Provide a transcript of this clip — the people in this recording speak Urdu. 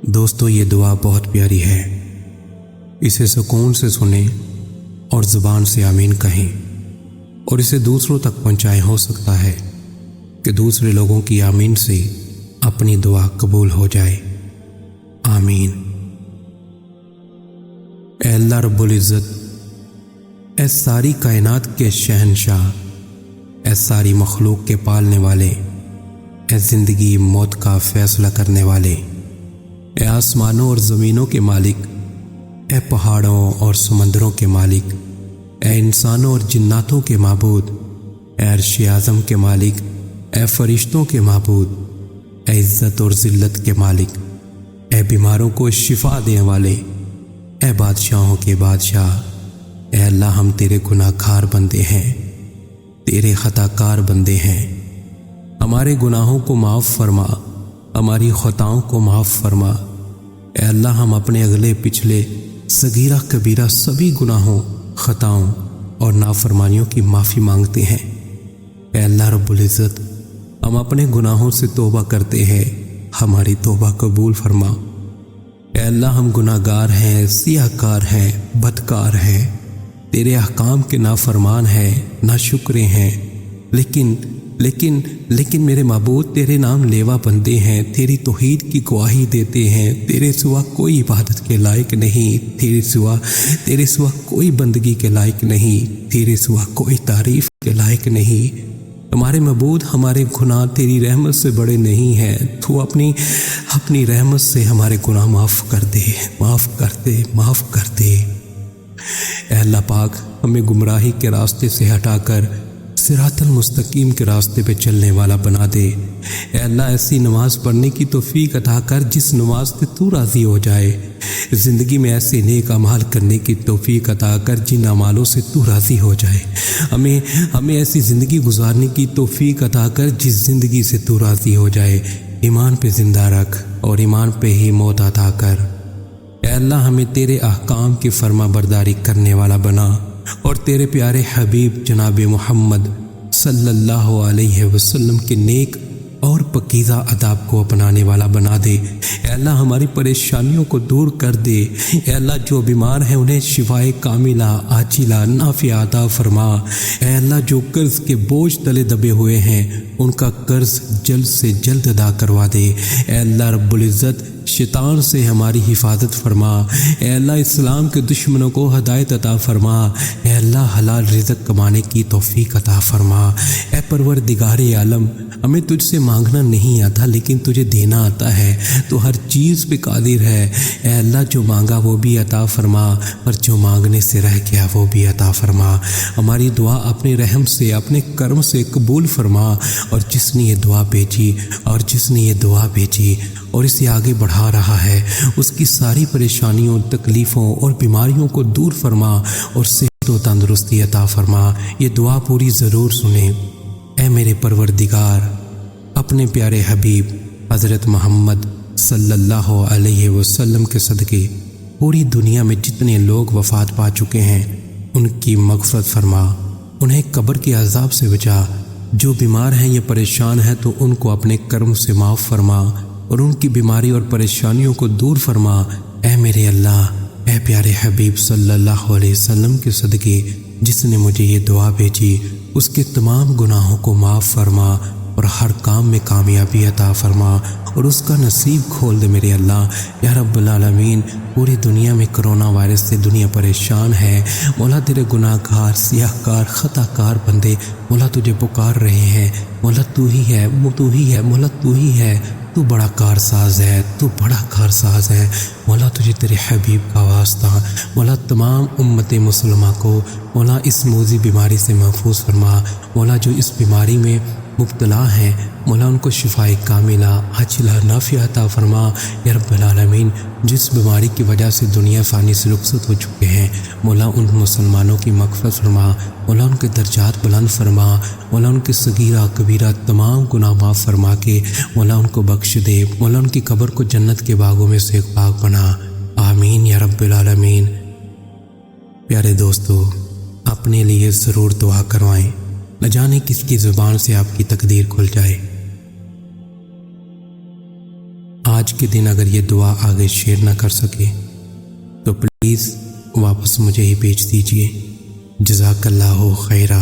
دوستو یہ دعا بہت پیاری ہے، اسے سکون سے سنیں اور زبان سے آمین کہیں اور اسے دوسروں تک پہنچائیں۔ ہو سکتا ہے کہ دوسرے لوگوں کی آمین سے اپنی دعا قبول ہو جائے۔ آمین۔ اے اللہ رب العزت، اے ساری کائنات کے شہنشاہ، اے ساری مخلوق کے پالنے والے، اے زندگی موت کا فیصلہ کرنے والے، اے آسمانوں اور زمینوں کے مالک، اے پہاڑوں اور سمندروں کے مالک، اے انسانوں اور جناتوں کے معبود، اے عرش اعظم کے مالک، اے فرشتوں کے معبود، اے عزت اور ذلت کے مالک، اے بیماروں کو شفا دینے والے، اے بادشاہوں کے بادشاہ، اے اللہ ہم تیرے گناہ گار بندے ہیں، تیرے خطا کار بندے ہیں۔ ہمارے گناہوں کو معاف فرما، ہماری خطاؤں کو معاف فرما۔ اے اللہ ہم اپنے اگلے پچھلے صغیرہ کبیرہ سبھی گناہوں، خطاؤں اور نافرمانیوں کی معافی مانگتے ہیں۔ اے اللہ رب العزت، ہم اپنے گناہوں سے توبہ کرتے ہیں، ہماری توبہ قبول فرما۔ اے اللہ ہم گناہ گار ہیں، سیاہ کار ہیں، بدکار ہیں، تیرے احکام کے نافرمان ہیں، ناشکرے ہیں، لیکن میرے معبود تیرے نام لیوا بندے ہیں، تیری توحید کی گواہی دیتے ہیں۔ تیرے سوا کوئی عبادت کے لائق نہیں، تیرے سوا کوئی بندگی کے لائق نہیں، تیرے سوا کوئی تعریف کے لائق نہیں۔ ہمارے معبود، ہمارے گناہ تیری رحمت سے بڑے نہیں ہیں، تو اپنی رحمت سے ہمارے گناہ معاف کر دے، معاف کر دے، معاف کر دے۔ اے اللہ پاک، ہمیں گمراہی کے راستے سے ہٹا کر صراط المستقیم کے راستے پہ چلنے والا بنا دے۔ اے اللہ ایسی نماز پڑھنے کی توفیق عطا کر جس نماز سے تو راضی ہو جائے، زندگی میں ایسے نیک اعمال کرنے کی توفیق عطا کر جن اعمالوں سے تو راضی ہو جائے۔ ہمیں ایسی زندگی گزارنے کی توفیق عطا کر جس زندگی سے تو راضی ہو جائے۔ ایمان پہ زندہ رکھ اور ایمان پہ ہی موت عطا کر۔ اے اللہ ہمیں تیرے احکام کی فرما برداری کرنے والا بنا اور تیرے پیارے حبیب جناب محمد صلی اللہ علیہ وسلم کے نیک اور پکیزہ آداب کو اپنانے والا بنا دے۔ اے اللہ ہماری پریشانیوں کو دور کر دے۔ اے اللہ جو بیمار ہیں انہیں شفائے کاملہ عاجلہ نافعہ عطا فرما۔ اے اللہ جو قرض کے بوجھ تلے دبے ہوئے ہیں ان کا قرض جلد سے جلد ادا کروا دے۔ اے اللہ رب العزت شیطان سے ہماری حفاظت فرما۔ اے اللہ اسلام کے دشمنوں کو ہدایت عطا فرما۔ اے اللہ حلال رزق کمانے کی توفیق عطا فرما۔ اے پروردگار عالم، ہمیں تجھ سے مانگنا نہیں آتا لیکن تجھے دینا آتا ہے، تو ہر چیز پہ قادر ہے۔ اے اللہ جو مانگا وہ بھی عطا فرما اور جو مانگنے سے رہ گیا وہ بھی عطا فرما۔ ہماری دعا اپنے رحم سے، اپنے کرم سے قبول فرما، اور جس نے یہ دعا بھیجی اور اسے آگے بڑھا رہا ہے اس کی ساری پریشانیوں، تکلیفوں اور بیماریوں کو دور فرما اور صحت و تندرستی عطا فرما۔ یہ دعا پوری ضرور سنیں۔ اے میرے پروردگار، اپنے پیارے حبیب حضرت محمد صلی اللہ علیہ وسلم کے صدقے پوری دنیا میں جتنے لوگ وفات پا چکے ہیں ان کی مغفرت فرما، انہیں قبر کے عذاب سے بچا۔ جو بیمار ہیں یا پریشان ہیں تو ان کو اپنے کرم سے معاف فرما اور ان کی بیماری اور پریشانیوں کو دور فرما۔ اے میرے اللہ، اے پیارے حبیب صلی اللہ علیہ وسلم کے صدقے جس نے مجھے یہ دعا بھیجی اس کے تمام گناہوں کو معاف فرما اور ہر کام میں کامیابی عطا فرما اور اس کا نصیب کھول دے میرے اللہ۔ یا رب العالمین، پوری دنیا میں کرونا وائرس سے دنیا پریشان ہے، مولا تیرے گناہ گار، سیاہ کار، خطا کار بندے مولا تجھے پکار رہے ہیں۔ مولا تو ہی ہے، مولا تو ہی ہے، تو بڑا کارساز ہے، تو بڑا کارساز ہے۔ مولا تجھے تیرے حبیب کا واسطہ، مولا تمام امت مسلمہ کو مولا اس موذی بیماری سے محفوظ فرما۔ مولا جو اس بیماری میں مبتلا ہیں مولا ان کو شفائے کاملہ عاجلہ نافعہ عطا فرما۔ یا رب العالمین، جس بیماری کی وجہ سے دنیا فانی سے رخصت ہو چکے ہیں مولا ان مسلمانوں کی مغفرت فرما، مولا ان کے درجات بلند فرما، مولا ان کے صغیرہ کبیرہ تمام گناہ معاف فرما کے مولا ان کو بخش دے، مولا ان کی قبر کو جنت کے باغوں میں سے ایک باغ بنا۔ آمین یا رب العالمین۔ پیارے دوستو، اپنے لیے ضرور دعا کروائیں، نہ جانے کس کی زبان سے آپ کی تقدیر کھل جائے۔ آج کے دن اگر یہ دعا آگے شیئر نہ کر سکے تو پلیز واپس مجھے ہی بھیج دیجیے۔ جزاک اللہ خیرہ۔